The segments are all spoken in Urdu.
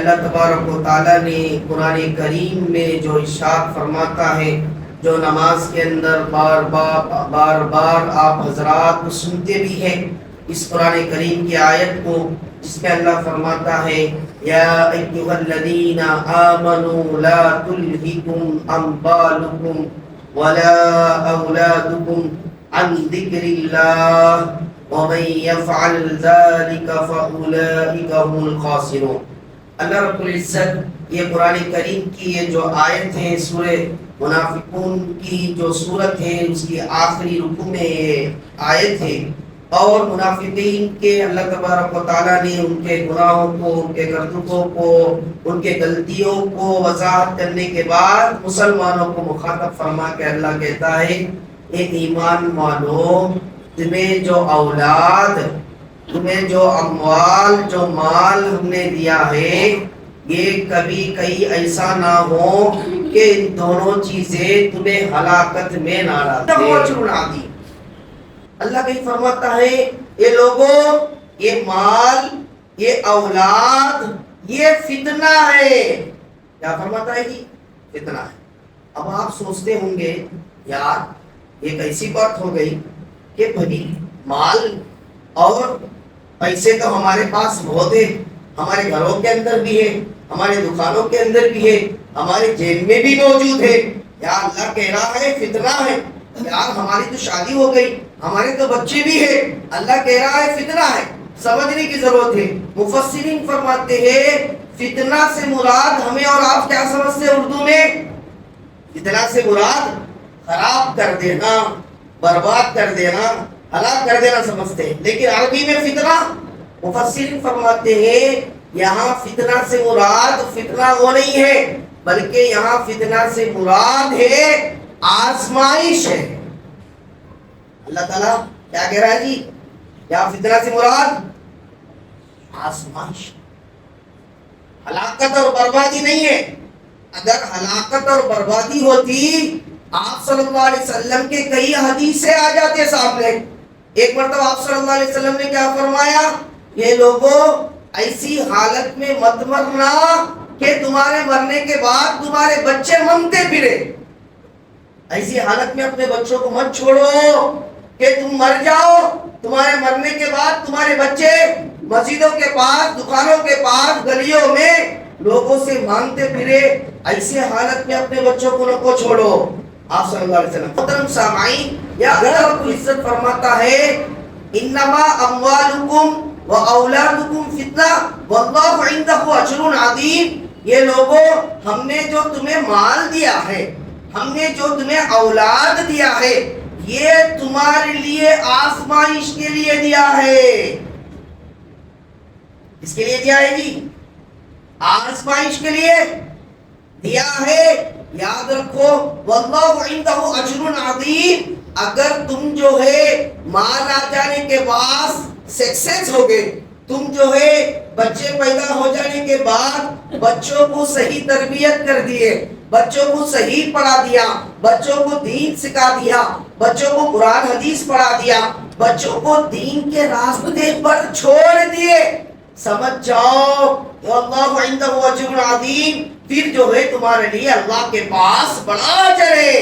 اللہ تبارک و تعالیٰ نے قرآن کریم میں جو ارشاد فرماتا ہے، جو نماز کے اندر بار بار آپ حضرات سنتے بھی ہیں اس قرآن کریم کی آیت کو، جس میں اللہ فرماتا ہے یا ایھا الذین آمنوا لا تلہکم اموالکم ولا اولادکم عن ذکر اللہ ومن يفعل ذلك فاولئک هم الخاسرون۔ اللہ رب العزت یہ قرآن کریم کی یہ جو آیت ہے سورہ منافقون کی جو صورت ہے اس کی آخری رکوع میں یہ آیت ہے، اور منافقین کے اللہ تبارک و تعالیٰ نے ان کے گناہوں کو، ان کے کرتوتوں کو، ان کے غلطیوں کو وضاحت کرنے کے بعد مسلمانوں کو مخاطب فرما کے اللہ کہتا ہے ایک ایمان والو، تمہیں جو اولاد، تمہیں جو اموال، جو مال ہم نے دیا ہے، یہ کبھی کہیں ایسا نہ ہو کہ ان دونوں چیزیں تمہیں ہلاکت میں نہ ڈالیں۔ اللہ کہیں فرماتا ہے یہ لوگوں، یہ مال، یہ اولاد، یہ فتنہ ہے۔ کیا فرماتا ہے جی؟ فتنہ ہے۔ اب آپ سوچتے ہوں گے یار یہ کیسی بات ہو گئی کہ بھئی مال اور پیسے تو ہمارے پاس بہت ہے، ہمارے گھروں کے اندر بھی ہے، ہمارے دکانوں کے اندر بھی ہے، ہمارے جیب میں بھی موجود ہے، یا اللہ کہہ رہا ہے فتنہ ہے۔ یار ہماری تو شادی ہو گئی، ہمارے تو بچے بھی ہیں، اللہ کہہ رہا ہے فتنہ ہے۔ سمجھنے کی ضرورت ہے۔ مفسرین فرماتے ہیں فتنہ سے مراد ہمیں اور آپ کیا سمجھتے ہیں اردو میں؟ فتنہ سے مراد خراب کر دینا، برباد کر دینا، ہلاک کر دینا سمجھتے ہیں، لیکن عربی میں فتنہ، مفسرین فرماتے ہیں یہاں فتنہ سے مراد فتنہ وہ نہیں ہے، بلکہ یہاں فتنہ سے مراد ہے آزمائش ہے۔ اللہ تعالیٰ کیا کہہ رہا ہے جی؟ یہاں فتنہ سے مراد آزمائش، ہلاکت اور بربادی نہیں ہے۔ اگر ہلاکت اور بربادی ہوتی آپ صلی اللہ علیہ وسلم کے کئی حدیثیں آ جاتے سامنے۔ ایک مرتبہ آپ صلی اللہ علیہ وسلم نے کیا فرمایا؟ یہ لوگوں ایسی حالت میں مت مرنا کہ تمہارے مرنے کے بعد تمہارے بچے منگتے پھرے۔ ایسی حالت میں اپنے بچوں کو مت چھوڑو کہ تم مر جاؤ، تمہارے مرنے کے بعد تمہارے بچے مسجدوں کے پاس، دکانوں کے پاس، گلیوں میں لوگوں سے مانگتے پھرے۔ ایسی حالت میں اپنے بچوں کو نہ چھوڑو۔ آپ صلی اللہ علیہ وسلم محترم سامعین، یا اللہ رب العزت فرماتا ہے انما اموالکم و اولادکم فتنہ واللہ عندہ اجر عظیم۔ یہ لوگوں ہم نے جو تمہیں مال دیا ہے، ہم نے جو تمہیں اولاد دیا ہے، یہ تمہارے لیے آزمائش کے لیے دیا ہے۔ اس کے لیے دیا ہے جی، آزمائش کے لیے دیا ہے۔ یاد رکھو واللہ عندہ اجر عظیم۔ اگر تم جو ہے مال آ جانے کے بعد سکسیس ہو گئے، تم جو ہے بچے پیدا ہو جانے کے بعد بچوں کو صحیح تربیت کر دیے، بچوں کو صحیح پڑھا دیا، بچوں کو دین سکھا دیا، بچوں کو قرآن حدیث پڑھا دیا، بچوں کو دین کے راستے پر چھوڑ دیے، سمجھ جاؤ واللہ عندہ اجر عظیم، پھر جو ہے تمہارے لیے اللہ کے پاس بڑا اجر ہے۔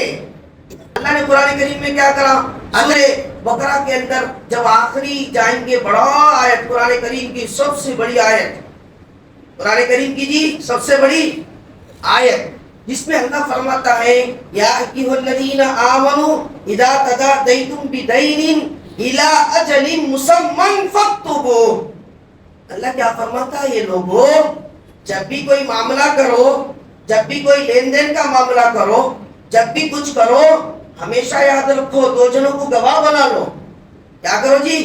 اللہ نے قرآن کریم میں کیا کرا؟ اللہ بقرہ کے اندر جب آخری جائیں گے بڑا آیت، قرآن کریم کی سب سے بڑی آیت، قرآن کریم کی جی سب سے بڑی آیت، جس میں اللہ فرماتا ہے یا ایھا الذین آمنوا اذا تداینتم بدین الی اجل مسمى فاکتبوہ۔ اللہ کیا فرماتا ہے؟ یہ لوگوں جب بھی کوئی معاملہ کرو، جب بھی کوئی لین دین کا معاملہ کرو، جب بھی کچھ کرو، ہمیشہ یاد رکھو دو جنوں کو گواہ بنا لو۔ کیا کرو جی؟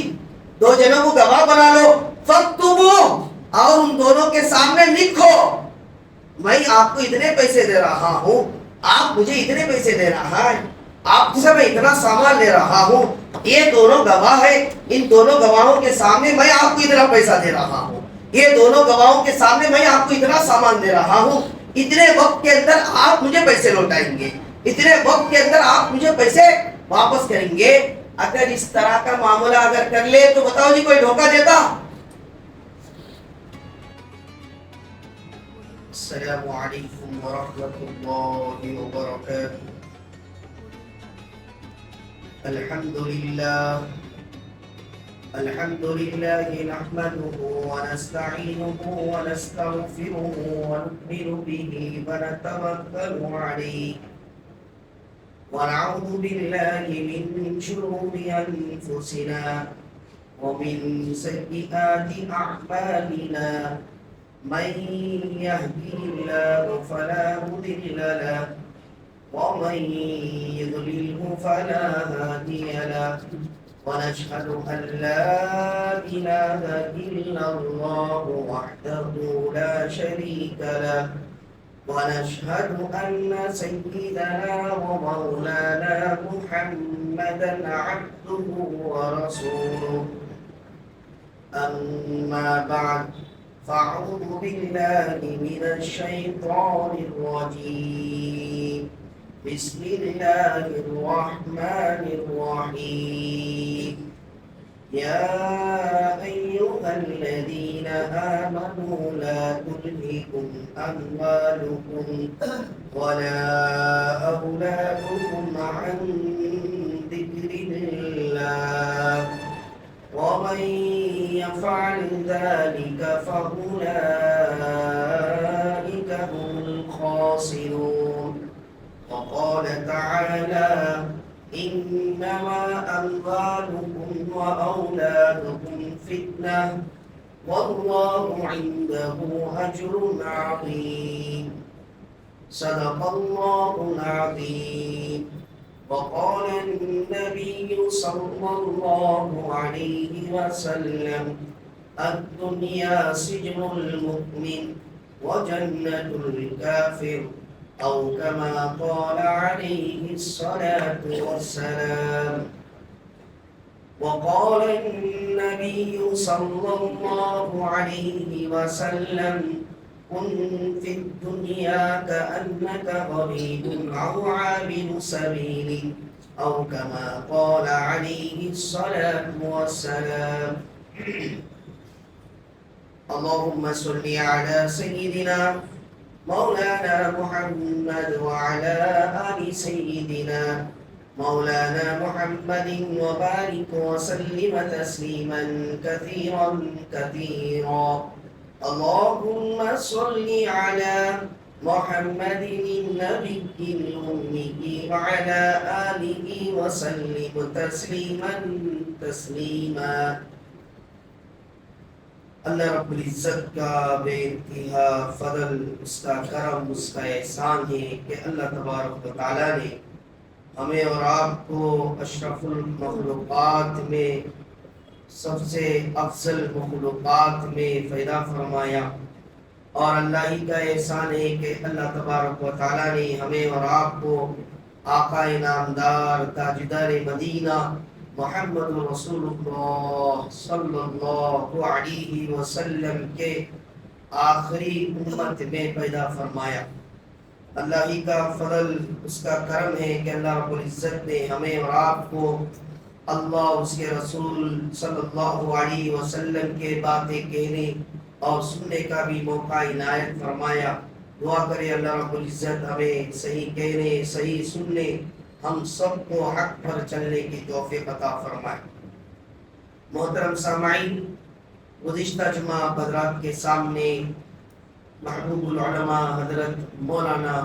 دو جنوں کو گواہ بنا لو، فاکتبوہ، اور ان دونوں کے سامنے لکھو میں آپ کو اتنے پیسے دے رہا ہوں، آپ مجھے اتنے پیسے دے رہا ہے، آپ سے میں اتنا سامان لے رہا ہوں، یہ دونوں گواہ ہے، ان دونوں گواہوں کے سامنے میں آپ کو اتنا پیسہ دے رہا ہوں، یہ دونوں گواہوں کے سامنے میں آپ کو اتنا سامان دے رہا ہوں، اتنے وقت کے اندر آپ مجھے پیسے لوٹائیں گے، اتنے وقت کے اندر آپ مجھے پیسے واپس کریں گے۔ اگر اس طرح کا معاملہ اگر کر لے تو بتاؤ جی کوئی دھوکہ دیتا؟ السلام عليكم ورحمة الله وبركاته. الحمد لله نحمده ونستعينه ونستغفره ونؤمن به ونتوكل عليه ونعوذ بالله من شرور أنفسنا ومن سيئات أعمالنا. من يهدي الله فلا مضل له ومن يضلله فلا هادي له ونشهد أن لا إله إلا الله وحده لا شريك له ونشهد أن سيدنا ومولانا محمدا عبده ورسوله. أما بعد، فأعوذ بالله من الشيطان الرجيم. بسم الله الرحمن الرحيم. يا أيها الذين آمنوا لا تلهكم أموالكم ولا أولادكم عن ذكر الله ومن يفعل ذلك فأولئك هم الخاسرون. وقال تعالى: إنما أموالكم وأولادكم فتنة والله عنده أجر عظيم. صدق الله العظيم. وقال النبي صلى الله عليه وسلم: الدنيا سجن المؤمن وجنة الكافر، أو كما قال عليه الصلاة والسلام. وقال النبي صلى الله عليه وسلم: كن في الدنيا كأنك غريب أو عابر سبيل، أو كما قال عليه الصلاة والسلام. اللهم صل على سيدنا مولانا محمد وعلى آل سيدنا مولانا محمد وبارك وسلم تسليما كثيرا كثيرا. اللهم صل على محمد النبي الأمي وعلى آله وسلم تسليما تسليما. اللہ رب العزت کا بے انتہا فضل، اس کا کرم، اس کا احسان ہے کہ اللہ تبارک و تعالیٰ نے ہمیں اور آپ کو اشرف المخلوقات میں، سب سے افضل مخلوقات میں پیدا فرمایا. اور اللہ ہی کا احسان ہے کہ اللہ تبارک و تعالیٰ نے ہمیں اور آپ کو آقا نامدار تاجدار مدینہ محمد رسول اللہ صلی اللہ علیہ وسلم کے آخری امت میں پیدا فرمایا. اللہ ہی کا فضل، اس کا کرم ہے کہ اللہ رب العزت نے ہمیں اور آپ کو اللہ، اس کے رسول صلی اللہ علیہ وسلم کے باتیں کہنے اور سننے کا بھی موقع عنایت فرمایا. دعا کرے اللہ رب العزت ہمیں صحیح کہنے، صحیح سننے، ہم سب کو حق پر چلنے کی توفیق عطا فرمائے. محترم سامعین، گزشتہ جمعہ حضرات کے سامنے محبوب العلماء حضرت مولانا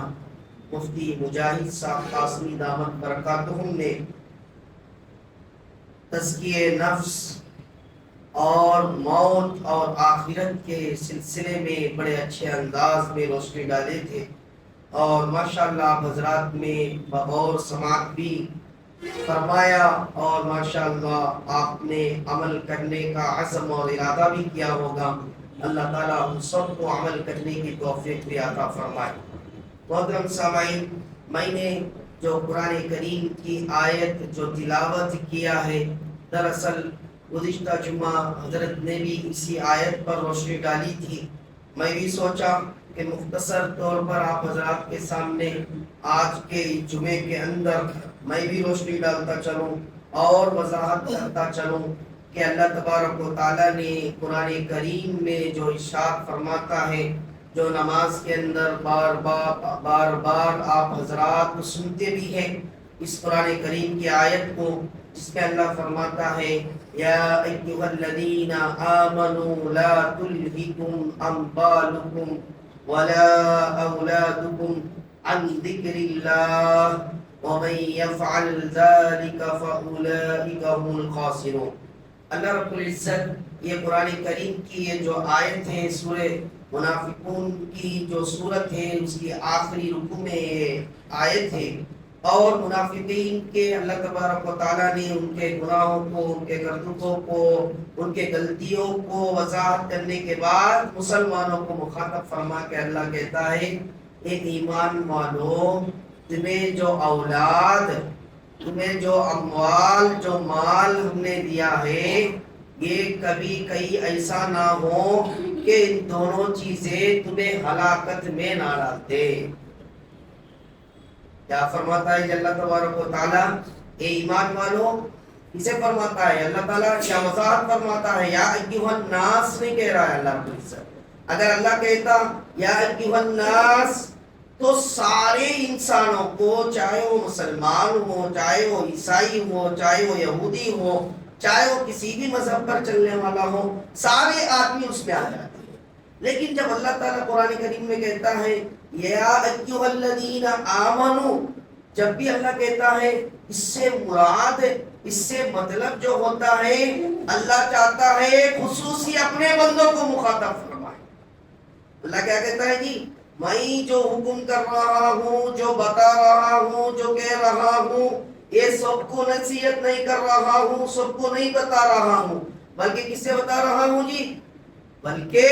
مفتی مجاہد صاحب قاسمی دامت برکاتہم نے تزکیہ نفس اور موت اور آخرت کے سلسلے میں بڑے اچھے انداز میں روشنی ڈالے تھے، اور ماشاءاللہ آپ حضرات میں بغور سماعت بھی فرمایا، اور ماشاءاللہ آپ نے عمل کرنے کا عزم اور ارادہ بھی کیا ہوگا. اللہ تعالیٰ ہم سب کو عمل کرنے کی توفیق بھی عطا فرمائے. محترم سامعین، میں نے جو قرآن کریم کی آیت جو تلاوت کیا ہے، دراصل گزشتہ جمعہ حضرت نے بھی اسی آیت پر روشنی ڈالی تھی. میں بھی سوچا کہ مختصر طور پر آپ حضرات کے سامنے آج کے جمعے کے اندر میں بھی روشنی ڈالتا چلوں اور وضاحت کرتا چلوں کہ اللہ تبارک و تعالیٰ نے قرآن کریم میں جو ارشاد فرماتا ہے، جو نماز کے اندر بار بار آپ حضرات سنتے بھی ہیں اس قرآن کریم کی آیت کو، جس میں اللہ فرماتا ہے یا ایھا الذین آمنوا لا تلہکم اموالکم ولا اولادکم عن ذکر اللہ ومن یفعل ذلک فاولئک هم الخاسرون۔ اللہ رب العزت یہ قرآن کریم کی یہ جو آیت ہے سورہ منافقون کی جو صورت ہے اس کی آخری رکوع میں یہ آیت ہے، اور منافقین کے اللہ تبارک و تعالیٰ نے ان کے گناہوں کو، ان کے کرتوتوں کو، ان کے غلطیوں کو وضاحت کرنے کے بعد مسلمانوں کو مخاطب فرما کے اللہ کہتا ہے ایک ایمان والو، تمہیں جو اولاد، تمہیں جو اموال، جو مال ہم نے دیا ہے، یہ کبھی کہیں ایسا نہ ہو کہ ان دونوں چیزیں تمہیں ہلاکت میں نہ ڈالتے۔ کیا فرماتا ہے اللہ تبارک و تعالیٰ؟ اے ایمان والو، اسے فرماتا ہے اللہ تعالیٰ، کیا وضاحت فرماتا ہے؟ یا ایھا الناس نہیں کہہ رہا ہے اللہ رب العزت۔ اگر اللہ کہتا یا ایھا الناس تو سارے انسانوں کو، چاہے وہ مسلمان ہو، چاہے وہ عیسائی ہو، چاہے وہ یہودی ہو، چاہے وہ کسی بھی مذہب پر چلنے والا ہو، سارے آدمی اس میں آ جاتے ہیں۔ لیکن جب اللہ تعالیٰ قرآن کریم میں کہتا ہے یا ایھا الذین آمنوا، جب بھی اللہ کہتا ہے اس سے مراد، اس سے مطلب جو ہوتا ہے، اللہ چاہتا ہے خصوصی اپنے بندوں کو مخاطب فرمائے۔ اللہ کیا کہتا ہے جی؟ میں جو حکم کر رہا ہوں، جو بتا رہا ہوں، جو کہہ رہا ہوں، یہ سب کو نصیحت نہیں کر رہا ہوں، سب کو نہیں بتا رہا ہوں، بلکہ کس سے بتا رہا ہوں جی؟ بلکہ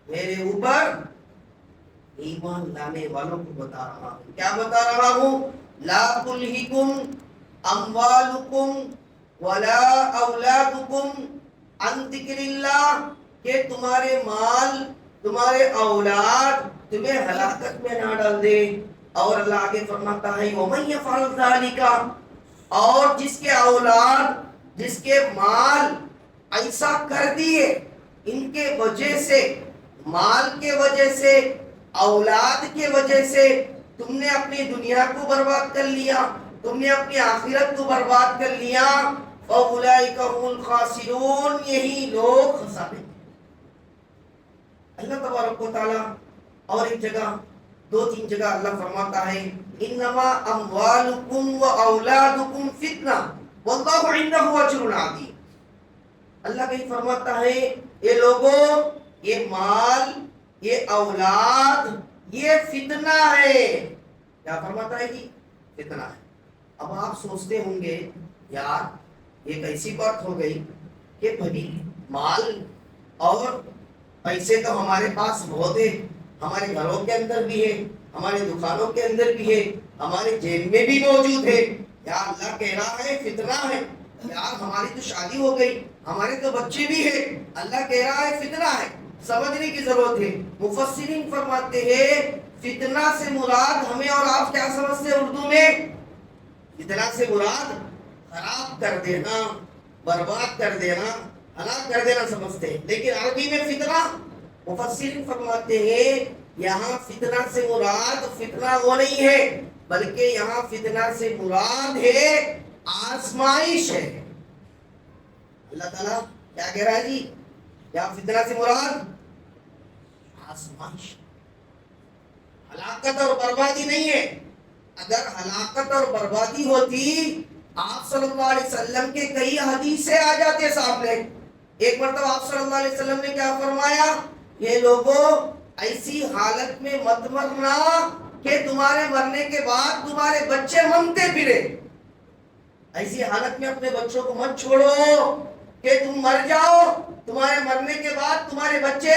میرے اوپر ایمان لانے والوں کو بتا رہا ہوں۔ کیا بتا رہا ہوں؟ لا تلہکم اموالکم ولا اولادکم عن ذکر اللہ، کہ تمہارے مال، تمہارے اولاد تمہیں ہلاکت میں نہ ڈال دے۔ اور اللہ آگے فرماتا ہے وَمَن يَفْعَلْ ذَلِكَ، اور جس کے اولاد، جس کے مال ایسا کر دیے، ان کے وجہ سے، مال کے وجہ سے، اولاد کے وجہ سے تم نے اپنی دنیا کو برباد کر لیا، تم نے اپنی آخرت کو برباد کر لیا، فَأُولَئِكَ هُمُ الْخَاسِرُونَ، یہی لوگ خسارے۔ اللہ تبارک و تعالیٰ اور ایک جگہ، دو تین جگہ اللہ فرماتا ہے انما اموالکم و اولادکم فتنہ واللہ عندہ اجر عظیم۔ اللہ کہیں فرماتا ہے یہ لوگوں، یہ مال، یہ اولاد، یہ فتنہ ہے۔ کیا فرماتا ہے جی؟ فتنہ ہے۔ اب آپ سوچتے ہوں گے یار یہ کیسی بات ہو گئی کہ بھائی مال اور پیسے تو ہمارے پاس بہت ہے، ہمارے گھروں کے اندر بھی ہے، ہمارے دکانوں کے اندر بھی ہے، ہمارے جیب میں بھی موجود ہے، یا اللہ کہہ رہا ہے فتنہ ہے؟ یار ہماری تو شادی ہو گئی، ہمارے تو بچے بھی ہیں، اللہ کہہ رہا ہے فتنہ ہے۔ سمجھنے کی ضرورت ہے۔ مفسرین فرماتے ہیں فتنہ سے مراد، ہمیں اور آپ کیا سمجھتے ہیں اردو میں؟ فتنہ سے مراد خراب کر دینا، برباد کر دینا، ہلاک کر دینا سمجھتے ہیں، لیکن عربی میں فتنہ، مفسرین فرماتے ہیں یہاں فتنہ سے مراد فتنہ وہ نہیں ہے، بلکہ یہاں فتنہ سے مراد ہے آزمائش ہے۔ اللہ تعالیٰ کیا کہہ رہا ہے جی؟ یہاں فتنہ سے مراد آزمائش، ہلاکت اور بربادی نہیں ہے۔ اگر ہلاکت اور بربادی ہوتی آپ صلی اللہ علیہ وسلم کے کئی حدیثیں آ جاتے سامنے۔ ایک مرتبہ آپ صلی اللہ علیہ وسلم نے کیا فرمایا؟ یہ لوگوں ایسی حالت میں مت مرنا کہ تمہارے مرنے کے بعد تمہارے بچے مانگتے پھرے۔ ایسی حالت میں اپنے بچوں کو مت چھوڑو کہ تم مر جاؤ، تمہارے مرنے کے بعد تمہارے بچے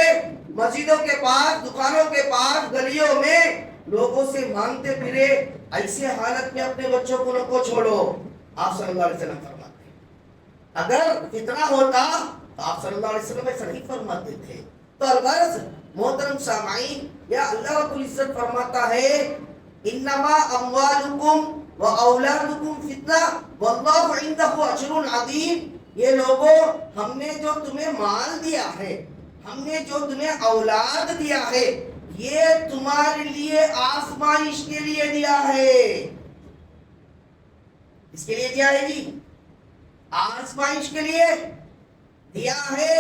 مسجدوں کے پاس، دکانوں کے پاس، گلیوں میں لوگوں سے مانگتے پھرے۔ ایسی حالت میں اپنے بچوں کو نہ چھوڑو، آپ صلی اللہ علیہ وسلم فرماتے ہیں۔ اگر فتنہ ہوتا تو آپ صلی اللہ علیہ وسلم ایسا نہیں فرماتے تھے۔ تو الغرض محترم سامعین، یا اللہ رب العزت فرماتا ہے انما اموالکم و اولادکم فتنہ واللہ عندہ اجر عظیم۔ یہ لوگوں، ہم نے جو تمہیں مال دیا ہے، ہم نے جو تمہیں اولاد دیا ہے یہ تمہارے لیے آزمائش کے لیے دیا ہے. اس کے لیے دیا ہے جی, آزمائش کے لیے دیا ہے.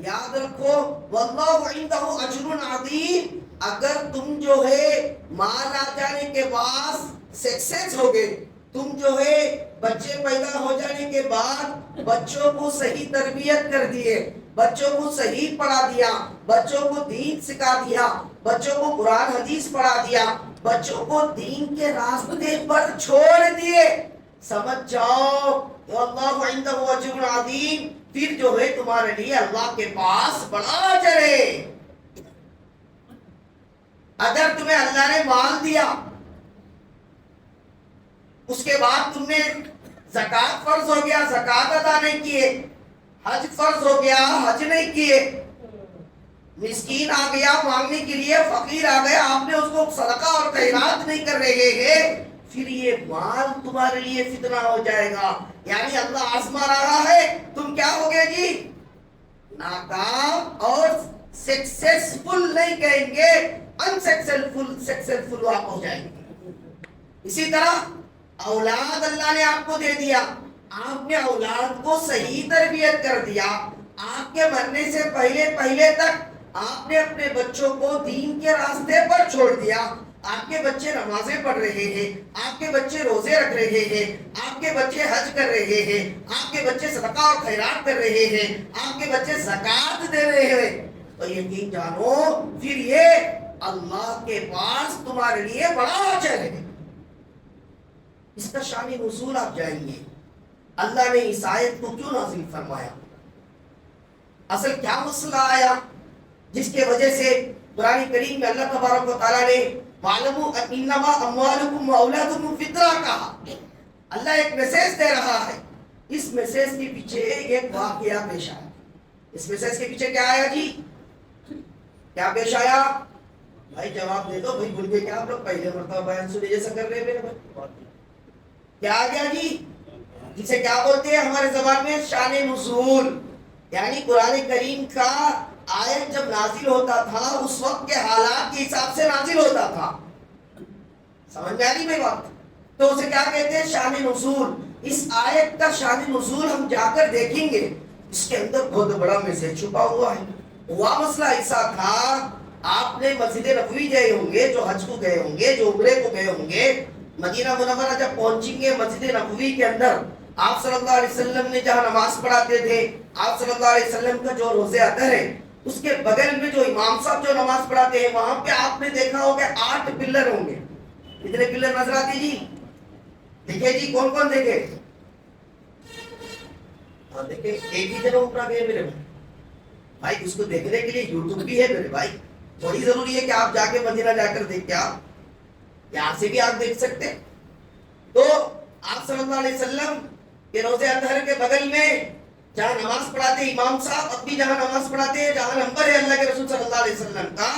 یاد رکھو واللہ عندہ اجر عظیم. اگر تم جو ہے مال آ جانے کے بعد سکسیس ہو گئے, تم جو ہے بچے پیدا ہو جانے کے بعد بچوں کو صحیح تربیت کر دیے, بچوں کو صحیح پڑھا دیا, بچوں کو دین سکھا دیا, بچوں کو قرآن حدیث پڑھا دیا, بچوں کو دین کے راستے پر چھوڑ دیے, سمجھ جاؤ واللہ عندہ اجر عظیم. پھر جو ہے تمہارے لیے اللہ کے پاس بڑا اجر ہے. اگر تمہیں اللہ نے مال دیا, اس کے بعد تم نے زکوٰۃ فرض ہو گیا, زکوٰۃ ادا نہیں کیے, حج فرض ہو گیا, حج نہیں کیے, مسکین آ گیا مانگنے کے لیے, فقیر آ گیا, آپ نے اس کو صدقہ اور خیرات نہیں کر رہے ہیں, پھر یہ مال تمہارے لیے فتنہ ہو جائے گا. یعنی اللہ آزما رہا ہے, تم کیا ہو گے جی, ناکام اور سکسیسفل نہیں کہیں گے, سکسیسفل آپ ہو جائیں گے. اسی طرح اولاد اللہ نے آپ کو دے دیا, آپ نے اولاد کو صحیح تربیت کر دیا, آپ کے مرنے سے پہلے تک آپ نے اپنے بچوں کو دین کے راستے پر چھوڑ دیا. آپ کے بچے نمازیں پڑھ رہے ہیں, آپ کے بچے روزے رکھ رہے ہیں, آپ کے بچے حج کر رہے ہیں, آپ کے بچے صدقہ اور خیرات کر رہے ہیں, آپ کے بچے زکوٰۃ دے رہے ہیں, تو یقین جانو پھر یہ اللہ کے پاس تمہارے لیے بڑا اجر ہے. اس کا شان نزول آپ جائیں گے, اللہ نے اس آیت کو کیوں نازل فرمایا, اصل کیا مسئلہ آیا جس کے وجہ سے قرآن کریم میں اللہ تبارک و تعالیٰ نے وَاعْلَمُوا أَنَّمَا أَمْوَالُكُمْ وَأَوْلَادُكُمْ فِتْنَةٌ کہا. اللہ ایک میسج دے رہا ہے, اس میسج کے پیچھے ایک واقعہ پیش آیا. اس میسج کے پیچھے کیا آیا جی, کیا پیش آیا بھائی, جواب دے دو بھائی, بھول گئے کیا آپ لوگ, پہلے مرتبہ بیان سنے جیسا کر رہے ہیں میرے بھائی. کیا آ گیا جی, جسے کیا بولتے ہیں ہمارے زبان میں شان نزول. یعنی قرآن کریم کا آیت جب نازل ہوتا تھا اس وقت کے حالات کے حساب سے نازل ہوتا تھا. سمجھ میں آ رہی میری بات, تو اسے کیا کہتے ہیں, شان نزول. اس آیت کا شان نزول ہم جا کر دیکھیں گے, اس کے اندر بہت بڑا میسج چھپا ہوا ہے. ہوا مسئلہ ایسا تھا, آپ نے مسجد نبوی گئے ہوں گے, جو حج کو گئے ہوں گے, جو عمرے کو گئے ہوں گے, مدینہ منورہ جب پہنچیں گے مسجد نبوی کے اندر, آپ صلی اللہ علیہ وسلم نے جہاں نماز پڑھاتے تھے, آپ صلی اللہ علیہ وسلم کا جو روضہ اطہر ہے اس کے بغل میں جو امام صاحب جو نماز پڑھاتے ہیں, وہاں پہ آپ نے دیکھا ہوگا 8 پلر ہوں گے. کتنے پلر نظر آتے جی, دیکھیں جی کون کون دیکھے, ہاں دیکھیں, ایک ہی جگہ اوپر گئے میرے بھائی. اس کو دیکھنے کے لیے یوٹیوب بھی ہے میرے بھائی, تھوڑی ضروری ہے کہ آپ جا کے مدینہ جا کر دیکھ کے آپ یہاں سے بھی آپ دیکھ سکتے. تو آپ صلی اللہ علیہ وسلم کے روضہ اطہر کے بغل میں جہاں نماز پڑھاتے امام صاحب, اب بھی جہاں نماز پڑھاتے ہیں, جہاں نمبر ہے اللہ کے رسول صلی اللہ علیہ وسلم کا,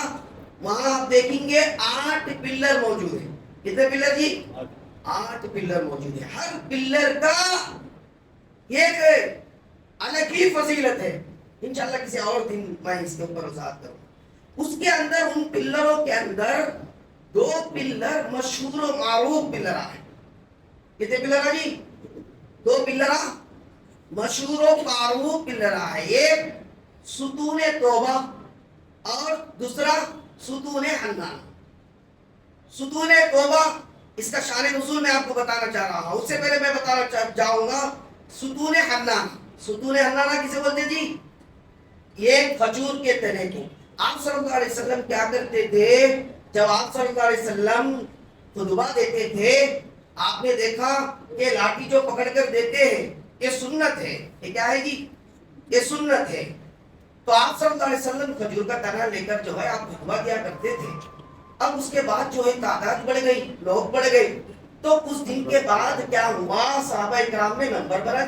وہاں آپ دیکھیں گے 8 پلر موجود ہیں. کتنے پلر جی, 8 پلر موجود ہیں. ہر پلر کا ایک الگ ہی فضیلت ہے. انشاءاللہ کسی اور دن میں اس کے اوپر وضاحت کروں. اس کے اندر, ان پلروں کے اندر 2 پلر مشہور و معروف پلر ہیں. کتنے پلر ہیں جی, 2 پلر مشہور و معروف پلر ہے. ایک ستون توبہ اور دوسرا ستون حنان. ستون توبہ اس کا شان نزول میں آپ کو بتانا چاہ رہا ہوں. اس سے پہلے میں بتانا جاؤں گا ستون حنان. ستون حنان کسے بولتے جی, یہ کھجور کے تنے کو. آپ صلی اللہ علیہ وسلم کیا کرتے تھے, جب آپ صلی اللہ علیہ وسلم خطبہ دیتے تھے, آپ نے دیکھا کہ لاٹھی جو پکڑ کر دیتے ہیں یہ سنت ہے. یہ کیا ہے جی, یہ سنت ہے. تو آپ صلی اللہ علیہ وسلم کھجور کا تنا لے کر جو ہے آپ خطبہ دیا کرتے تھے. اب اس کے بعد جو ہے تعداد بڑھ گئی, لوگ بڑھ گئے, تو کچھ دن کے بعد کیا ہوا, صحابہ اکرام نے ممبر بنا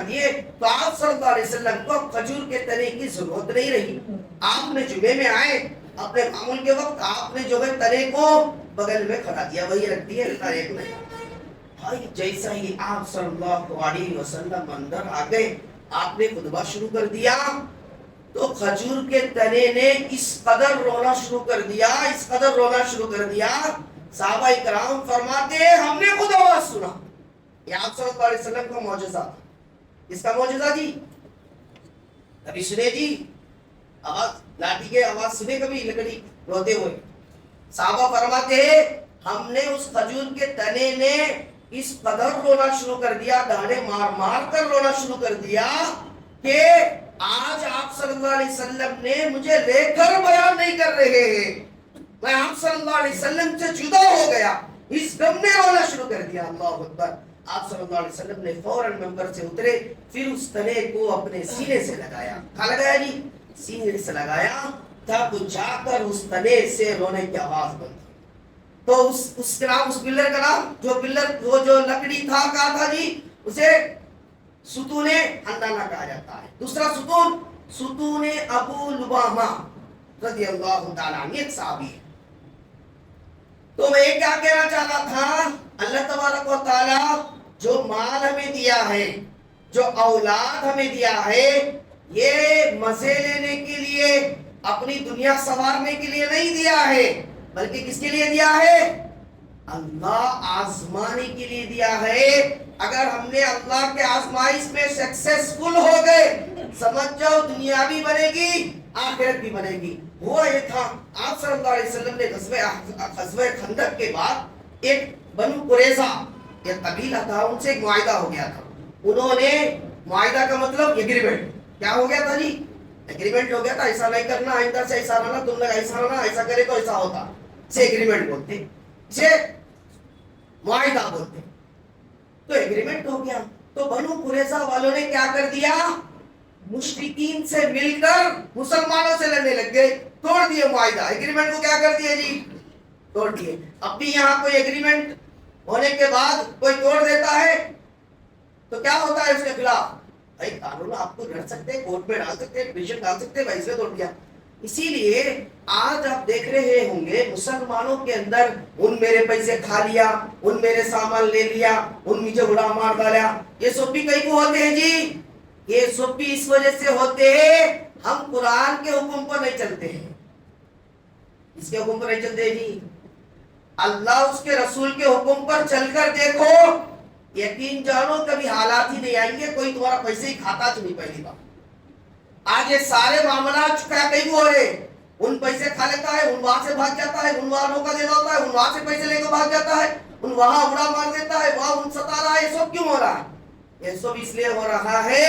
دیے. تو آپ صلی اللہ علیہ وسلم کو کھجور کے تنے کی ضرورت نہیں رہی. آپ نے جمعے میں آئے, اپنے معمول کے وقت آپ نے جو ہے تنے کو بغل میں کھڑا دیا, وہی رکھ دیے, ایک نہیں. بھائی جیسا ہی آپ صلی اللہ علیہ وسلم اندر آ گئے, آپ نے خطبہ شروع کر دیا, تو کھجور کے تنے نے اس قدر رونا شروع کر دیا، اس قدر رونا شروع کر دیا، صحابہ کرام فرماتے ہیں ہم نے خود آواز سنا۔ یہ آپ صلی اللہ علیہ وسلم کا معجزہ تھا۔ اس کا معجزہ جی کبھی سنے جی؟ آواز لاٹھی کے آواز سنے کبھی لکڑی روتے ہوئے؟ صحابہ فرماتے ہیں ہم نے اس کھجور کے تنے نے اس قدر رونا شروع کر دیا، دانے مار مار کر رونا شروع کر دیا کہ آج آپ صلی اللہ علیہ وسلم نے مجھے لے کر بیان نہیں کر رہے ہیں، میں آپ صلی اللہ علیہ وسلم سے جدا ہو گیا، اس غم نے رونا شروع کر دیا۔ اللہ اکبر۔ آپ صلی اللہ علیہ وسلم نے فوراً ممبر سے اترے، پھر اس تنے کو اپنے سینے سے لگایا۔ کہاں لگایا جی؟ سینے سے لگایا، تب جا کر اس تنے سے رونے کی آواز بند۔ تو اس کا نام، اس پلر کا نام، جو پلر وہ جو لکڑی تھا، کہا تھا جی اسے ستون حنانہ کہا جاتا ہے۔ دوسرا ستون، ستون ابو لبامہ رضی اللہ تعالیٰ عنہ، ایک صحابی ہے۔ تو میں کیا کہنا چاہتا تھا، اللہ تبارک و تعالیٰ جو مال ہمیں دیا ہے، جو اولاد ہمیں دیا ہے، یہ مزے لینے کے لیے، اپنی دنیا سنوارنے کے لیے نہیں دیا ہے، بلکہ کس کے لیے دیا ہے؟ اللہ آزمانے کے لیے دیا ہے۔ اگر ہم نے اللہ کے آزمائش میں سکسیسفل ہو گئے، سمجھ جاؤ دنیا بھی بنے گی، آخرت بھی بنے گی۔ ہوا یہ تھا، آپ صلی اللہ علیہ وسلم نے غزوہ خندق کے بعد ایک بنو قریظہ ایک قبیلہ تھا، ان سے ایک معاہدہ ہو گیا تھا۔ انہوں نے، معاہدہ کا مطلب ایگریمنٹ، کیا ہو گیا تھا جی؟ ایگریمنٹ ہو گیا تھا، ایسا نہیں کرنا، آئندہ سے ایسا رہنا، تم نے ایسا رہنا، ایسا کرے تو ایسا ہوتا، اسے ایگریمنٹ بولتے، اسے معاہدہ بولتے۔ تو ایگریمنٹ ہو گیا، تو بنو قریظہ والوں نے کیا کر دیا؟ مشرکین سے مل کر مسلمانوں سے لڑنے لگ گئے، توڑ دیے معاہدہ، ایگریمنٹ کو کیا کر دیے جی؟ توڑ دیے۔ اب بھی یہاں کوئی ایگریمنٹ ہونے کے بعد کوئی توڑ دیتا ہے تو کیا ہوتا ہے اس کے خلاف؟ بھائی قانون آپ کو لڑ سکتے ہیں، کورٹ میں ڈال سکتے ہیں، پٹیشن ڈال سکتے ہیں، بھائی اس نے توڑ دیا۔ اسی لیے آج آپ دیکھ رہے ہوں گے مسلمانوں کے اندر، ان میرے پیسے کھا لیا، ان میرے سامان لے لیا، ان مجھے اڑا مار ڈالا، یہ سب بھی کئی کو ہوتے ہیں جی؟ یہ سب بھی اس وجہ سے ہوتے ہیں ہم قرآن کے حکم پر نہیں چلتے ہیں۔ اس کے حکم پر نہیں چلتے جی، اللہ اس کے رسول کے حکم پر چل کر دیکھو، یقین جانو کبھی حالات ہی نہیں آئیں گے کوئی تمہارا پیسے ہی کھاتا تو نہیں پہلی بار۔ آج یہ سارے معاملات کیا کئی ہو رہے، ان پیسے کھا لیتا ہے، ان وہاں سے بھاگ جاتا ہے، ان وہاں روکا دینا ہوتا ہے، ان وہاں سے پیسے لے کے بھاگ جاتا ہے، ان وہاں اڑا مار دیتا ہے، وہاں ان ستا رہا ہے۔ یہ سب کیوں ہو رہا ہے؟ یہ سب اس لیے ہو رہا ہے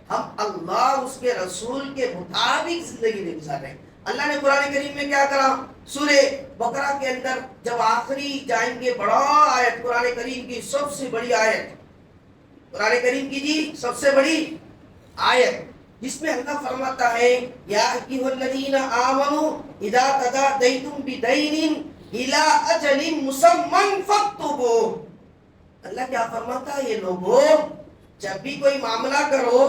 ہم اللہ اس کے رسول کے مطابق زندگی نہیں گزار رہے۔ اللہ نے قرآن کریم میں کیا کرا؟ سورہ بقرہ کے اندر جب آخری جائیں گے، بڑا آیت، قرآن کریم کی سب سے بڑی آیت، قرآن کریم کی جی سب سے بڑی آیت، جس میں اللہ فرماتا ہے یا ایھا الذین آمنوا اذا تداینتم بدین الی اجل مسمى فاکتبوہ۔ اللہ کیا فرماتا ہے؟ یہ لوگوں جب بھی کوئی معاملہ کرو،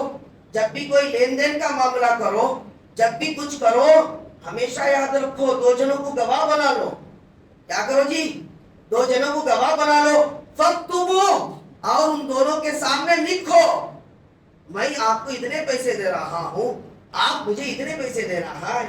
جب بھی کوئی لین دین کا معاملہ کرو، جب بھی کچھ کرو، ہمیشہ یاد رکھو دو جنوں کو گواہ بنا لو۔ کیا کرو جی؟ دو جنوں کو گواہ بنا لو، فاکتبوہ، اور ان دونوں کے سامنے لکھو میں آپ کو اتنے پیسے دے رہا ہوں، آپ مجھے اتنے پیسے دے رہا ہے،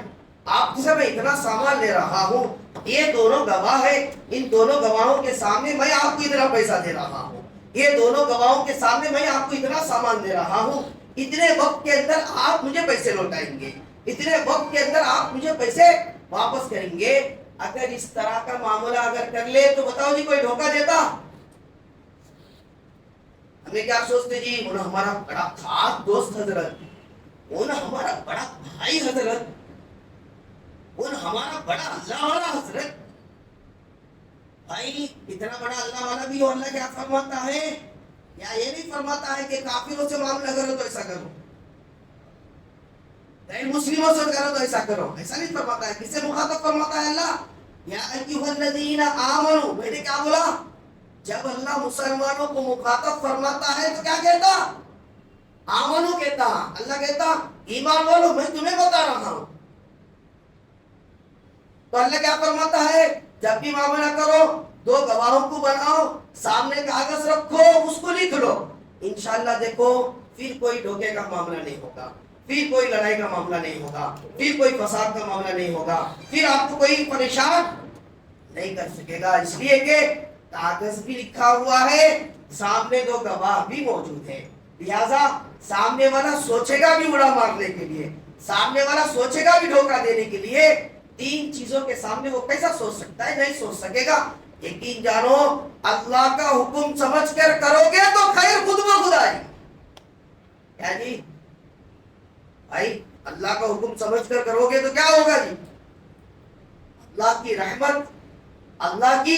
آپ سے میں اتنا سامان لے رہا ہوں، یہ دونوں گواہ ہے، ان دونوں گواہوں کے سامنے میں آپ کو اتنا پیسہ دے رہا ہوں، یہ دونوں گواہوں کے سامنے میں آپ کو اتنا سامان دے رہا ہوں، اتنے وقت کے اندر آپ مجھے پیسے لوٹائیں گے، اتنے وقت کے اندر آپ مجھے پیسے واپس کریں گے۔ اگر اس طرح کا معاملہ اگر کر لے تو بتاؤ جی کوئی دھوکہ دیتا؟ ہمیں کیا سوچتے جی؟ وہ ہمارا بڑا خاص دوست حضرت، وہ ہمارا بڑا بھائی حضرت، وہ ہمارا بڑا اللہ والا حضرت۔ بھائی اتنا بڑا اللہ والا بھی ہو، اللہ کیا فرماتا ہے؟ یا یہ نہیں فرماتا ہے کہ کافروں سے معاملہ کرو تو ایسا کرو، غیر مسلموں سے کرو تو ایسا کرو، ایسا نہیں فرماتا ہے۔ کس سے مخاطب فرماتا ہے اللہ؟ یا ایھا الذین آمنوا۔ میں نے کیا بولا؟ جب اللہ مسلمانوں کو مخاطب فرماتا ہے تو کیا کہتا؟ آمنو کہتا۔ اللہ کہتا ایمان والو میں تمہیں بتا رہا ہوں۔ تو اللہ کیا فرماتا ہے؟ جب بھی معاملہ کرو دو گواہوں کو بناؤ، سامنے کاغذ رکھو، اس کو لکھ لو، انشاءاللہ دیکھو پھر کوئی دھوکے کا معاملہ نہیں ہوگا، پھر کوئی لڑائی کا معاملہ نہیں ہوگا، پھر کوئی فساد کا معاملہ نہیں ہوگا، پھر آپ کو کوئی پریشان نہیں کر سکے گا، اس لیے کہ کاغذ بھی لکھا ہوا ہے، سامنے دو گواہ بھی موجود ہے، لہذا سامنے والا سوچے گا بھی اڑا مارنے کے لیے، سامنے والا سوچے گا بھی دھوکہ دینے کے لیے، تین چیزوں کے سامنے وہ کیسا سوچ سکتا ہے؟ نہیں سوچ سکے گا۔ یقین جانو اللہ کا حکم سمجھ کر کرو گے تو خیر خود بخود آئے گی۔ کیا جی بھائی، اللہ کا حکم سمجھ کر کرو گے تو کیا ہوگا جی؟ اللہ کی رحمت، اللہ کی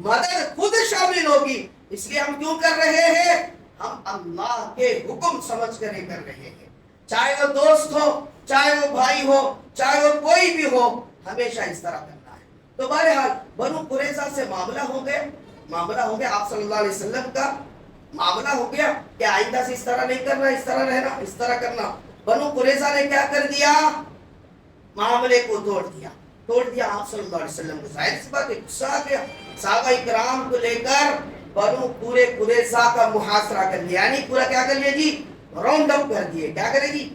مدد خود شامل ہوگی۔ اس لیے ہم کیوں کر رہے ہیں؟ ہم اللہ کے حکم سمجھ کر ہی کر رہے ہیں، چاہے وہ دوست ہو، چاہے وہ بھائی ہو، چاہے وہ کوئی بھی ہو، ہمیشہ اس طرح کرنا ہے۔ تو بہرحال بنو قریظہ سے معاملہ ہو گیا، آپ صلی اللہ علیہ وسلم کا معاملہ ہو گیا کہ آئندہ سے اس طرح نہیں کرنا، اس طرح رہنا، اس طرح کرنا۔ بنو قریظہ نے کیا کر دیا؟ معاملے کو توڑ دیا آپ صلی اللہ علیہ وسلم کو۔ ظاہر سی بات ہے غصہ آ گیا، صحابہ کرام کو لے کر بنو پورے قریظہ کا محاصرہ کر لیا، یعنی پورا کیا کر لیا جی؟ راؤنڈ اپ کر دیے۔ کیا کرے جی؟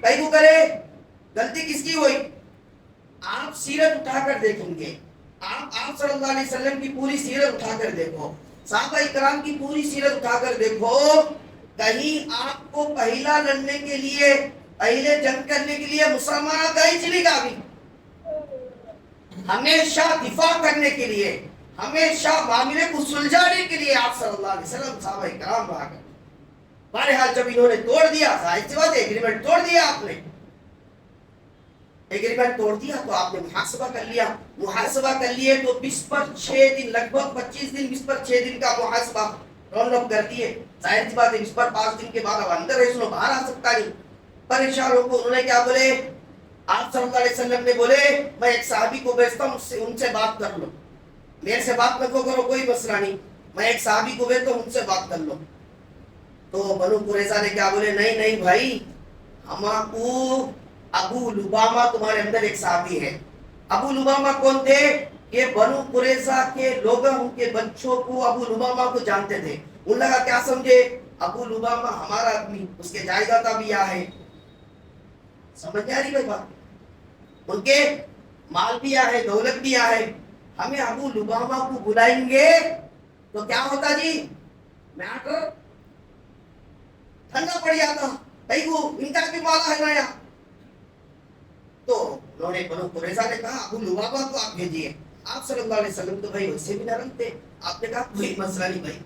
کئی کو کرے؟ غلطی کس کی ہوئی؟ آپ سیرت اٹھا کر دیکھیں گے، آپ صلی اللہ علیہ وسلم کی پوری سیرت اٹھا کر دیکھو، صحابہ کرام کی پوری سیرت اٹھا کر دیکھو، کہیں آپ کو پہلا لڑنے کے لیے، پہلے جنگ کرنے کے لیے مسلمان کہیں چلی گا بھی؟ ہمیشہ دفاع کرنے کے لیے، ہمیشہ معاملے کو سلجھانے کے لیے آپ صلی اللہ علیہ وسلم صحابہ کرام رہا کرتے۔ بہرحال جب انہوں نے توڑ دیا، ظاہر سی بات ہے ایگریمنٹ توڑ دیا، آپ نے ایگریمنٹ توڑ دیا تو آپ نے محاسبہ کر لیے تو 20 پر 6 دن، لگ بھگ 25 دن، 20 پر 6 دن کا محاسبہ راؤنڈ اپ کر دیے۔ ظاہر سی بات ہے 20 پر 5 دن کے بعد اب اندر ہے، سنو باہر آ سکتا نہیں۔ پریشان ہو کو انہوں نے کیا بولے؟ آپ صلی اللہ علیہ وسلم نے بولے میں ایک صحابی کو بھیجتا ہوں، ان سے بات کر لو، میرے سے بات نہ کرو، کوئی مسئلہ نہیں، میں ایک صحابی کو بھیجتا ہوں، ان سے بات کر لو۔ تو بنو قریظہ نے کیا بولے؟ نہیں بھائی، ہمارا ابو لبامہ تمہارے اندر ایک صحابی ہے۔ ابو لبامہ کون تھے؟ یہ بنو قریظہ کے لوگ ان کے بچوں کو ابو لبامہ کو جانتے تھے۔ ان لگا کیا سمجھے؟ ابو لبامہ ہمارا آدمی، اس کے جائیداد بھی آ ہے، سمجھ آ رہی بھائی بات؟ ان کے مال بھی آ ہے، دولت بھی آ ہے، ہمیں ابو لبامہ کو بلائیں گے تو کیا ہوتا جی؟ میٹر ٹھنڈا پڑ جاتا، کئی کو ان کا بھی مالا ہے نیا۔ تو انہوں نے بنو قریظہ نے کہا ابو لبابہ کو آپ بھیجیے۔ آپ صلی اللہ علیہ وسلم تو بھائی ویسے بھی نرم تھے، آپ نے کہا کوئی مسئلہ نہیں بھائی،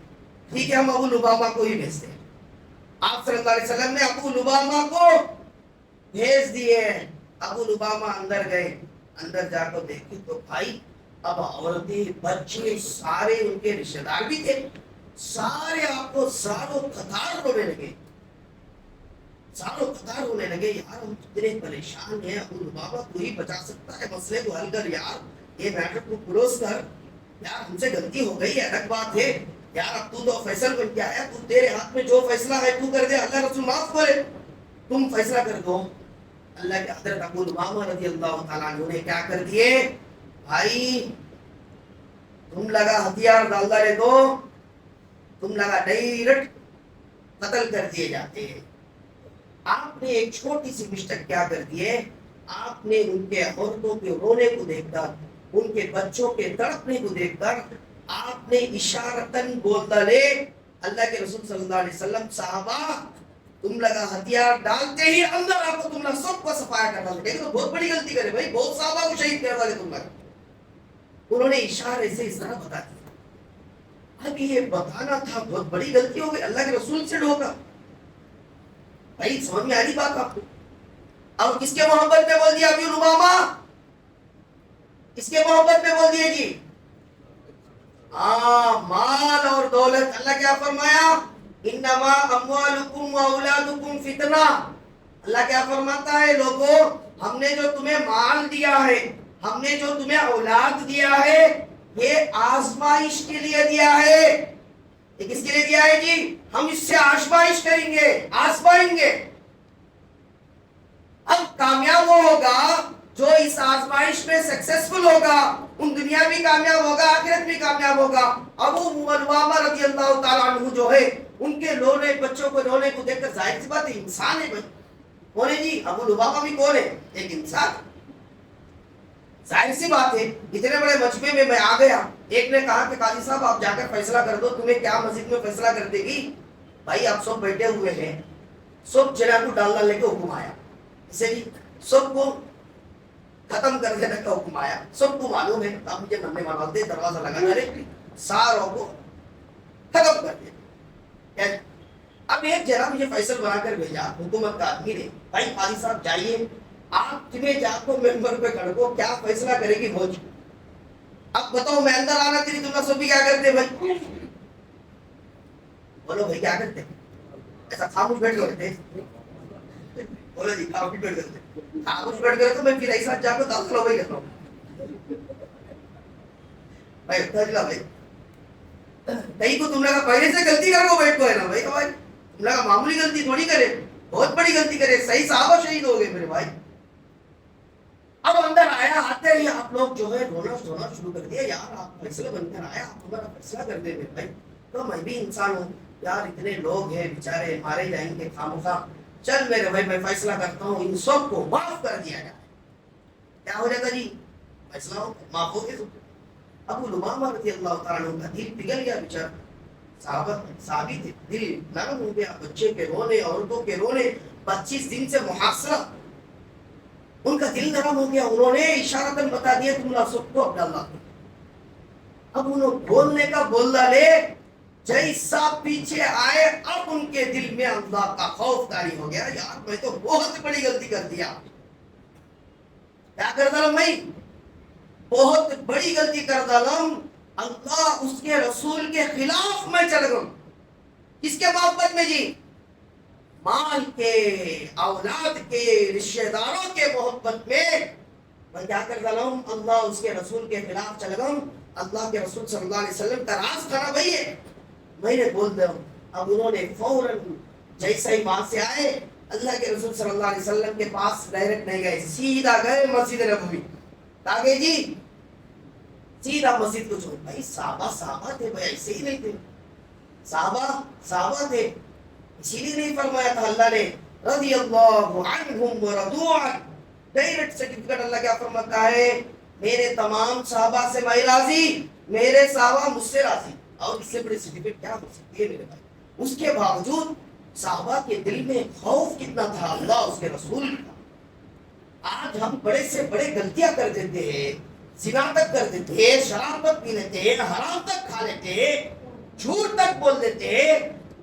ٹھیک ہے ہم ابو لبابہ کو ہی بھیجتے ہیں۔ آپ صلی اللہ علیہ وسلم نے ابو لبابہ کو بھیج دیے۔ ابو لبابہ اندر گئے، اندر جا کر دیکھے تو بھائی اب عورتیں، بچے، سارے ان کے رشتہ دار بھی تھے، سارے آپ کو زاروں قطار رونے لگے، یار ہم اتنے پریشان ہیں، ابو لبابہ کو ہی بچا سکتا ہے، مسئلے کو حل کر، یار یہ میٹر کو کلوز کر، یار ہم سے غلطی ہو گئی ہے، الگ بات ہے، یار اب تو فیصل بن کے آیا، تو تیرے ہاتھ میں جو فیصلہ ہے تو کر دے، اللہ رسول معاف کرے، تم فیصلہ کر دو۔ اللہ کے حضرت ابو لبابہ رضی اللہ تعالیٰ عنہ نے کیا کر دیے؟ بھائی تم لگا ہتھیار ڈال ڈالے دو، تم لگا ڈائریکٹ قتل کر دیے جاتے ہیں۔ آپ نے ایک چھوٹی سی مسٹیک کیا کر دیے؟ آپ نے ان کے عورتوں کے رونے کو دیکھ کر، ان کے بچوں کے تڑپنے کو دیکھ کر آپ نے اشارتاً بول ڈالے، اللہ کے رسول صلی اللہ علیہ وسلم صحابہ تم لگا ہتھیار ڈالتے ہی اندر آپ کو تم نے سب کو صفایا کرنا تھا، لیکن تو بہت بڑی غلطی کرے بھائی، بہت صحابہ کو شہید کر ڈالے تم لگا۔ انہوں نے اشارے سے اس طرح بتا دیا۔ اب یہ بتانا تھا بہت بڑی غلطی ہو گئی، اللہ کے رسول سے ڈھوکا۔ بھائی سمجھ میں آ رہی بات آپ کو؟ اور کس کے محبت میں بول دیا ابو لبابہ؟ کس کے محبت میں بول دیا جی؟ مال اور دولت۔ اللہ کیا فرمایا؟ انما اموالکم و اولادکم فتنہ۔ اللہ کیا فرماتا ہے؟ لوگوں ہم نے جو تمہیں مال دیا ہے، ہم نے جو تمہیں اولاد دیا ہے، یہ آزمائش کے لیے دیا ہے۔ یہ کس کے لیے دیا ہے جی؟ ہم اس سے آزمائش کریں گے، آزمائیں گے۔ اب کامیاب وہ ہوگا جو اس آزمائش میں سکسیسفل ہوگا، ان دنیا بھی کامیاب ہوگا، آخرت بھی کامیاب ہوگا۔ ابو لبابہ رضی اللہ تعالیٰ عنہ جو ہے، ان کے رونے، بچوں کو رونے کو دیکھ کر ظاہر سی بات ہے انسان ہے بھائی، کون ہے جی؟ ابو لبابہ بھی کون ہے؟ ایک انسان. ظاہر سی بات ہے اتنے بڑے مجمع میں میں آ گیا. ایک نے کہا کہ قاضی صاحب آپ جا کر فیصلہ کر دو, تمہیں کیا مسجد میں فیصلہ کر دے گی؟ بھائی آپ سب بیٹھے ہوئے ہیں, سب جنا کو ڈالنا لے کے حکم آیا, اسے جی سب کو ختم کر دینے کا حکم آیا. سب کو معلوم ہے, آپ مجھے نمبے مانوتے دروازہ لگا دے, ساروں کو ختم کر دیا. اب ایک جناب مجھے فیصل بنا کر بھیجا حکومت کا آدمی نے, بھائی قاضی صاحب جائیے, آپ تمہیں جا کو ممبر پہ کھڑ کو کیا فیصلہ کرے گی فوج. اب بتاؤ میں اندر آنا تیری تم سب بھی کیا کرتے بھائی؟ بولو بھائی کیا کرتے؟ ایسا خاموش بیٹھ کرتے. بولو جی خاموش بیٹھ کرتے. خاموش بیٹھ کر تو میں پھر ایسا جا کو داخل ہو گئی کرتا ہوں بھائی. بھائی کہیں کو تم نے کہا پہلے سے غلطی کر کو بیٹھ کو ہے نا بھائی, تم نے کہا معمولی غلطی تھوڑی کرے, بہت بڑی غلطی کرے. صحیح صحابہ شہید ہو گئے میرے بھائی. اب اندر آیا, آتے ہی آپ لوگ جو ہے رونا شروع کر دیا, یار آپ فیصلہ بن کر آیا, آپ ہمارا فیصلہ کر دے میرے بھائی. تو میں بھی انسان ہوں یار, اتنے لوگ ہیں بیچارے مارے جائیں گے خامخواہ, چل میرے بھائی میں فیصلہ کرتا ہوں ان سب کو معاف کر دیا جائے. کیا ہو جاتا جی؟ فیصلہ معاف ہو گئے. ابو لبابہ رضی اللہ تعالیٰ عنہ کا دل پگھل گیا بیچارہ. صحابی تھے, دل نرم ہو گیا. بچے کے رونے, عورتوں کے رونے, 25 دن سے محاصرہ, ان کا دل نرم ہو گیا. انہوں نے اشارتاً بتا دیا تم لا سب کو اب ڈالنا. اب انہوں بولنے کا بول ڈالے, جیسا پیچھے آئے اب ان کے دل میں اللہ کا خوف طاری ہو گیا. یار میں تو بہت بڑی غلطی کر دیا. کیا کر ڈالا میں؟ بہت بڑی غلطی کر ڈالا. اللہ اس کے رسول کے خلاف میں چل گا. کس کے محبت میں جی؟ مال کے, اولاد کے, رشتہ داروں کے محبت میں میں کیا کر ڈالا ہوں؟ اللہ اس کے رسول کے خلاف چل گا. اللہ کے رسول صلی اللہ علیہ وسلم کا راز کھانا بھائی ہے, میں نے بول دیا ہوں. اب انہوں نے فوراً جیسا ہی وہاں سے آئے, اللہ کے رسول صلی اللہ علیہ وسلم کے پاس ڈائریکٹ نہیں گئے, سیدھا گئے مسجد نبوی. آگے جی سیدھا مسجد کو چھوڑ. بھائی صحابہ تھے بھائی, ایسے ہی نہیں تھے. صحابہ تھے, اسی لیے نہیں فرمایا تھا اللہ نے رضی اللہ عنہم ورضوا عنہ. ڈائریکٹ سرٹیفکیٹ اللہ کیا فرماتا ہے؟ میرے تمام صحابہ سے میں راضی, میرے صحابہ مجھ سے راضی. اور اس سے بڑی سرٹیفکیٹ کیا ہو سکتی ہے میرے بھائی؟ اس کے باوجود صحابہ کے دل میں خوف کتنا تھا اللہ اس کے رسول کا. آج ہم بڑے سے بڑے غلطیاں کر دیتے ہیں, زنا تک کر دیتے ہیں, شراب تک پی لیتے ہیں, حرام تک کھا لیتے ہیں, جھوٹ تک بول دیتے ہیں,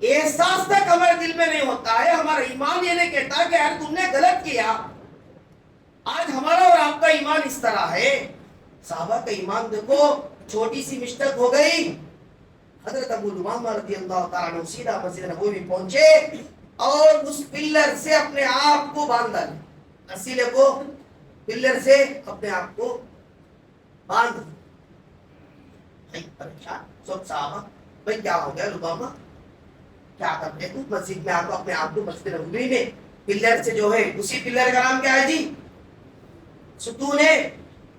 احساس تک ہمارے دل میں نہیں ہوتا ہے. ہمارا ایمان یہ نہیں کہتا کہ یار تم نے غلط کیا. آج ہمارا اور آپ کا ایمان اس طرح ہے. صحابہ کا ایمان دیکھو, چھوٹی سی مسٹیک ہو گئی, حضرت ابو لبابہ رضی اللہ تعالیٰ عنہ سیدھا مسجد نبوی پہنچے اور اس پلر سے اپنے آپ کو باندھ ڈالے. رسیلے کو پلر سے اپنے آپ کو باندھ. پریشان سب صحابہ, بھائی کیا ہو گیا لبابہ, کیا کرتے تو مسجد میں آ کو اپنے آپ کو مسجد نبوی میں پلر سے جو ہے, اسی پلر کا نام کیا ہے جی؟ ستون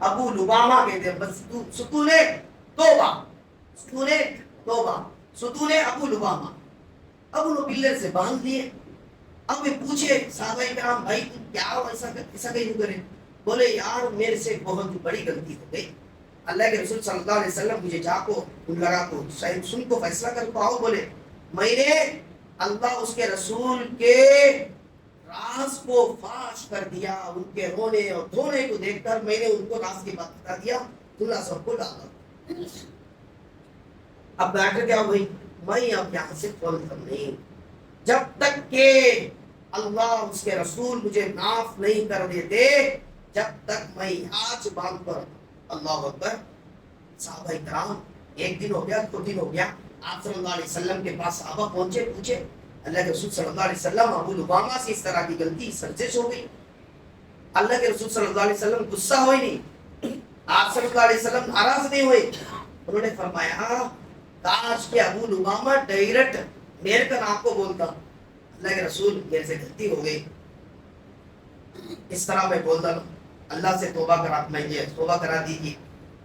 ابو لبابہ کہتے ہیں. بس ستون توبہ, ستون توبہ, ستون ابو لبابہ. اب انہوں پلر سے باندھ لیے. اب میں پوچھے صحابہ کرام, بھائی تم کیا ایسا کہیں کرے؟ بولے یار میرے سے بہت بڑی غلطی ہو گئی. اللہ کے رسول صلی اللہ علیہ وسلم مجھے جا کو لگا کو سن کو فیصلہ کر کو آؤ. بولے میں نے اللہ اس کے رسول کے راز کو فاش کر دیا. ان کے رونے اور دھونے کو دیکھ کر میں نے ان کو راز کی بات بتا دیا, تلا سب کو ڈالا. اب بیٹھ کیا ہوئی, میں اب یہاں سے کھولتا نہیں جب تک کہ اللہ اس کے رسول مجھے معاف نہیں کر دیتے, جب تک میں آج باندھ پر. اللہ اکبر. صحابہ کرام, ایک دن ہو گیا, 2 دن ہو گیا, آپ صلی اللہ علیہ وسلم کے پاس صحابہ پہنچے, پوچھے اللہ کے رسول صلی اللہ علیہ وسلم ابو لبابہ سے اس طرح کی غلطی سرزش ہو گئی. اللہ کے رسول صلی اللہ علیہ وسلم غصہ ہوئے نہیں, آپ صلی اللہ علیہ وسلم ناراض نہیں ہوئے. انہوں نے فرمایا کاش کہ ابو لبابہ ڈائریکٹ میرے کا نام کو بولتا, اللہ کے رسول میرے سے غلطی ہو گئی, اس طرح میں بولتا ہوں, اللہ سے توبہ کرا دیجیے,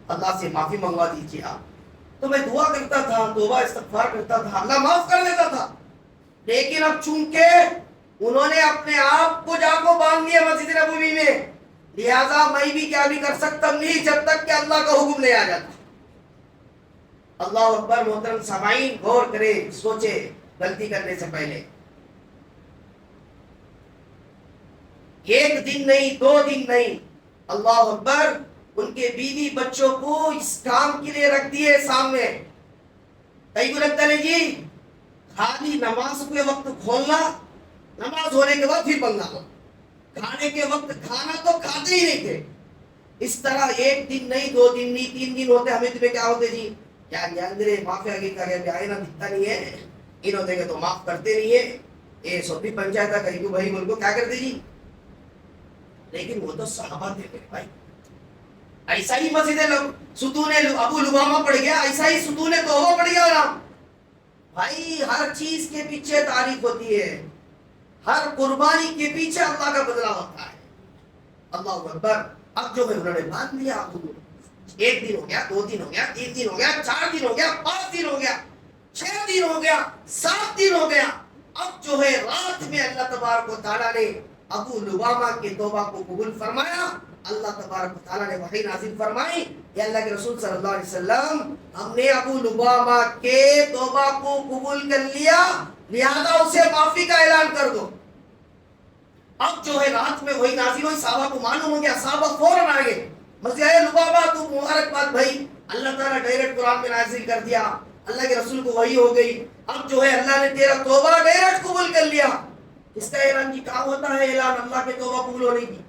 اللہ سے معافی منگوا دیجیے آپ. تو میں دعا کرتا تھا, توبہ استغفار کرتا تھا, اللہ معاف کر دیتا تھا. لیکن اب چونکہ انہوں نے اپنے آپ کو جا کو باندھ لیا مسجد نبوی میں، لہذا میں بھی کیا بھی کر سکتا نہیں جب تک کہ اللہ کا حکم نہیں آ جاتا۔ اللہ اکبر۔ محترم سامعین، غور کرے، سوچے غلطی کرنے سے پہلے۔ ایک دن نہیں، 2 دن نہیں، اللہ اکبر، ان کے بیوی بچوں کو اس کام کے لیے رکھ دیے سامنے۔ کئی کو لگتا ہے جی خالی نماز کے وقت کھولنا، نماز ہونے کے بعد پھر بندنا، کھانے کے وقت کھانا تو کھاتے ہی نہیں تھے۔ اس طرح ایک دن نہیں، 2 دن نہیں، 3 دن ہوتے، ہمیں تمہیں کیا ہوتے جی کیا اندرے معافی آگے کا گیا آئے نا دکھتا نہیں ہے، ان ہوتے کہ تو معاف کرتے نہیں ہے، اے سوپی پنچایت کا کہیں بھائی بول کو کیا کرتے جی۔ لیکن وہ تو صحابہ تھے میرے بھائی، ایسا ہی مسجد ستون ابو لبامہ پڑ گیا، ایسا ہی ستون توبہ پڑ گیا نا بھائی۔ ہر چیز کے پیچھے تعریف ہوتی ہے، ہر قربانی کے پیچھے اللہ کا بدلہ ہوتا ہے۔ اللہ اکبر۔ اب جو ہے انہوں نے باندھ لیا، ایک دن ہو گیا، 2 دن ہو گیا، 3 دن ہو گیا، 4 دن ہو گیا، 5 دن ہو گیا، 6 دن ہو گیا، 7 دن ہو گیا۔ اب جو ہے رات میں اللہ تبارک و تعالیٰ نے ابو لبامہ کے توبہ کو قبول فرمایا۔ اللہ تبارک و تعالیٰ نے وحی نازل فرمائی، یا اللہ کے رسول صلی اللہ علیہ وسلم ہم نے ابو لبامہ کے توبہ کو قبول کر لیا، لہذا اسے معافی کا اعلان کر دو۔ اب جو ہے رات میں وہی نازل ہوئی، صحابہ کو معلوم ہو گیا، صحابہ فوراً آگے مسجد لبابہ تو مبارکباد بھائی، اللہ تعالیٰ ڈائریکٹ قرآن میں نازل کر دیا، اللہ کے رسول کو وحی ہو گئی، اب جو ہے اللہ نے تیرا توبہ ڈائریکٹ قبول کر لیا۔ اس کا اعلان جی کہاں ہوتا ہے اعلان اللہ کے توبہ قبول ہونے کی؟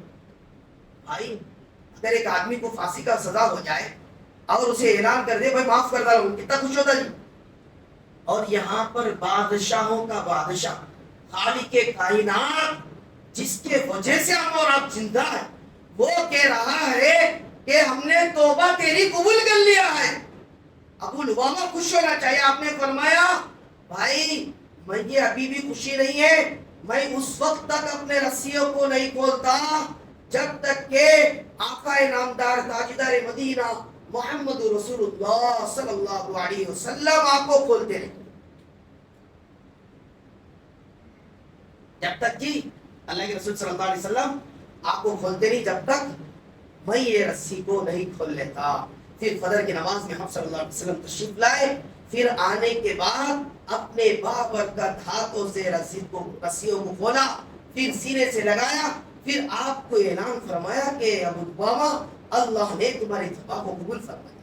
بھائی اگر ایک آدمی کو پھانسی کا سزا ہو جائے اور اسے اعلان کر دے بھائی معاف کر دا ہوں، کتنا خوش ہوتا جی۔ اور یہاں پر بادشاہوں کا بادشاہ، خالق کائنات، جس کے وجہ سے ہم اور آپ زندہ ہیں، وہ کہہ رہا ہے کہ ہم نے توبہ تیری قبول کر لیا ہے۔ ابو لبامہ خوش ہونا چاہیے۔ آپ نے فرمایا بھائی مجھے ابھی بھی خوشی نہیں ہے، میں اس وقت تک اپنے رسیوں کو نہیں کھولتا جب تک کہ آقا نامدار تاجدار مدینہ محمد رسول اللہ صلی اللہ علیہ وسلم آپ کو کھولتے نہیں۔ جب تک جی اللہ کے رسول صلی اللہ علیہ وسلم آپ کو کھولتے نہیں، جب تک میں یہ رسی کو نہیں کھول لیتا۔ پھر فجر کی نماز میں ہم صلی اللہ علیہ وسلم تشریف لائے، پھر آنے کے بعد اپنے بابرکت ہاتھوں سے رسیوں کو کھولا، پھر سینے سے لگایا، پھر آپ کو اعلان فرمایا کہ ابو لبامہ اللہ نے تمہاری توبہ کو قبول فرمایا۔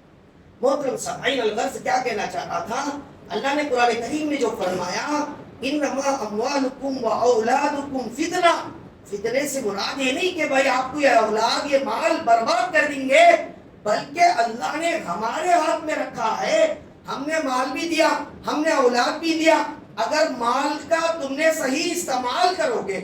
محترم سامعین، الغرض کیا کہنا چاہ رہا تھا، اللہ نے قرآن کریم میں جو فرمایا انما اموالکم و اولادکم فتنہ، فتنے سے مراد یہ نہیں کہ بھائی آپ کو یہ اولاد یہ مال برباد کر دیں گے، بلکہ اللہ نے ہمارے ہاتھ میں رکھا ہے، ہم نے مال بھی دیا، ہم نے اولاد بھی دیا۔ اگر مال کا تم نے صحیح استعمال کرو گے،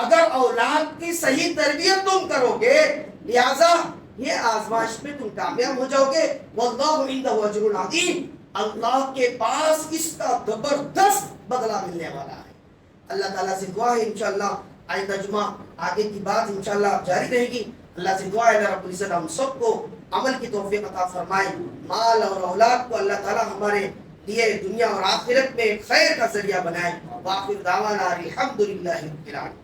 اگر اولاد کی صحیح تربیت تم کرو گے، لہذا یہ آزمائش میں تم کامیاب ہو جاؤ گے۔ واللہ عنده اجر عظیم، اللہ کے پاس اس کا زبردست بدلہ ملنے والا ہے۔ اللہ تعالیٰ سے دعا ہے انشاءاللہ آئندہ جمعہ آگے کی بات انشاءاللہ جاری رہے گی۔ اللہ سے دعا ہے اللہ رب العزت ہم سب کو عمل کی توفیق عطا فرمائے، مال اور اولاد کو اللہ تعالیٰ ہمارے لیے دنیا اور آخرت میں خیر کا ذریعہ بنائے۔ وآخر دعوانا الحمدللہ رب العالمین۔